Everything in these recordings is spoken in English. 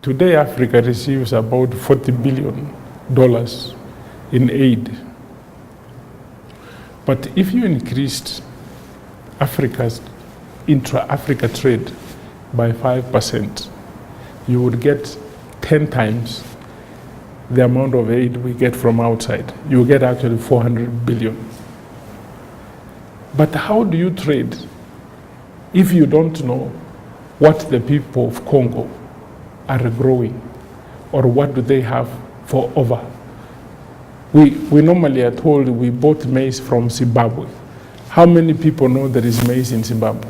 Today, Africa receives about $40 billion in aid. But if you increased Africa's intra-Africa trade by 5%, you would get 10 times the amount of aid we get from outside. You get actually 400 billion. But how do you trade if you don't know what the people of Congo are growing, or what do they have for over? We normally are told we bought maize from Zimbabwe. How many people know there is maize in Zimbabwe?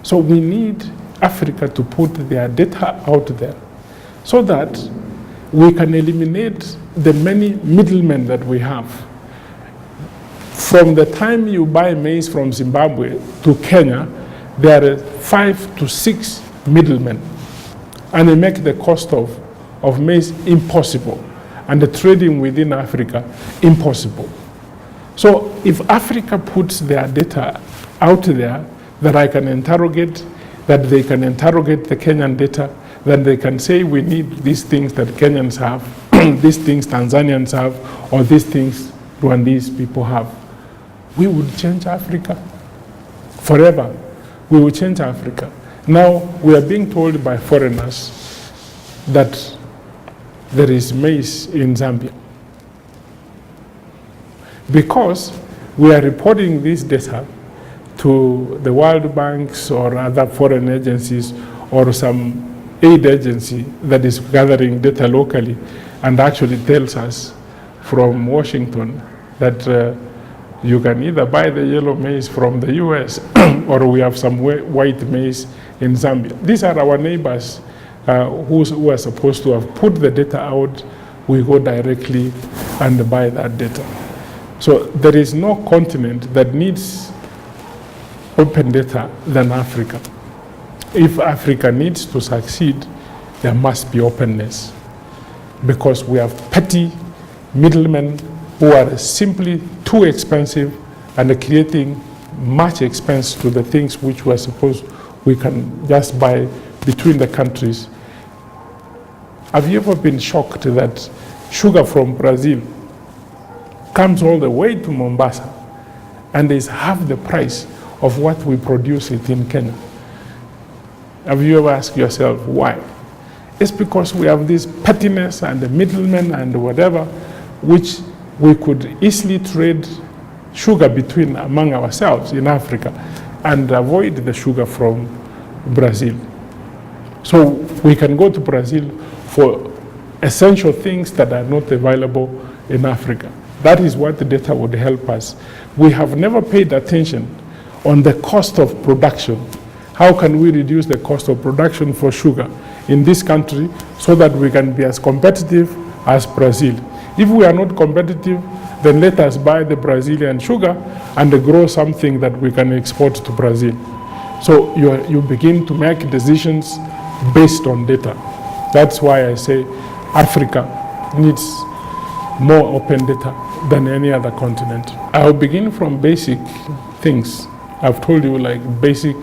So we need Africa to put their data out there so that we can eliminate the many middlemen that we have. From the time you buy maize from Zimbabwe to Kenya, there are 5 to 6 middlemen, and they make the cost of maize impossible, and the trading within Africa impossible. So if Africa puts their data out there that I can interrogate, that they can interrogate the Kenyan data, then they can say we need these things that Kenyans have, these things Tanzanians have, or these things Rwandese people have. We would change Africa forever. We will change Africa. Now we are being told by foreigners that there is maize in Zambia. Because we are reporting this data to the World Banks or other foreign agencies or some aid agency that is gathering data locally and actually tells us from Washington that you can either buy the yellow maize from the US or we have some white maize in Zambia. These are our neighbors who are supposed to have put the data out. We go directly and buy that data. So there is no continent that needs open data than Africa. If Africa needs to succeed, there must be openness, because we have petty middlemen who are simply too expensive and creating much expense to the things which we are supposed we can just buy between the countries. Have you ever been shocked that sugar from Brazil comes all the way to Mombasa and is half the price of what we produce it in Kenya? Have you ever asked yourself why? It's because we have this pettiness and the middlemen and whatever, which we could easily trade sugar between among ourselves in Africa and avoid the sugar from Brazil. So we can go to Brazil for essential things that are not available in Africa. That is what the data would help us. We have never paid attention on the cost of production. How can we reduce the cost of production for sugar in this country so that we can be as competitive as Brazil? If we are not competitive, then let us buy the Brazilian sugar and grow something that we can export to Brazil. So you begin to make decisions based on data. That's why I say Africa needs more open data than any other continent. I'll begin from basic things. I've told you, like basic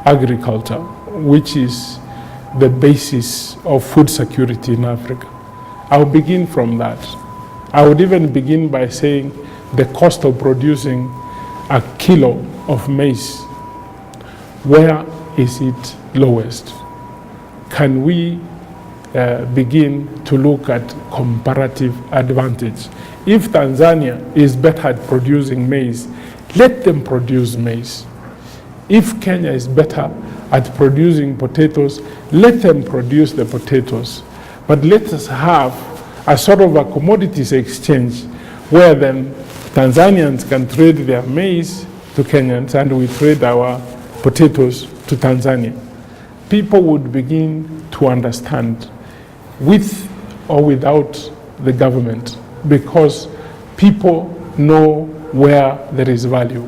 agriculture, which is the basis of food security in Africa. I'll begin from that. I would even begin by saying the cost of producing a kilo of maize. Where is it lowest? Can we begin to look at comparative advantage? If Tanzania is better at producing maize, let them produce maize. If Kenya is better at producing potatoes, let them produce the potatoes. But let us have a sort of a commodities exchange where then Tanzanians can trade their maize to Kenyans and we trade our potatoes to Tanzania. People would begin to understand, with or without the government, because people know where there is value.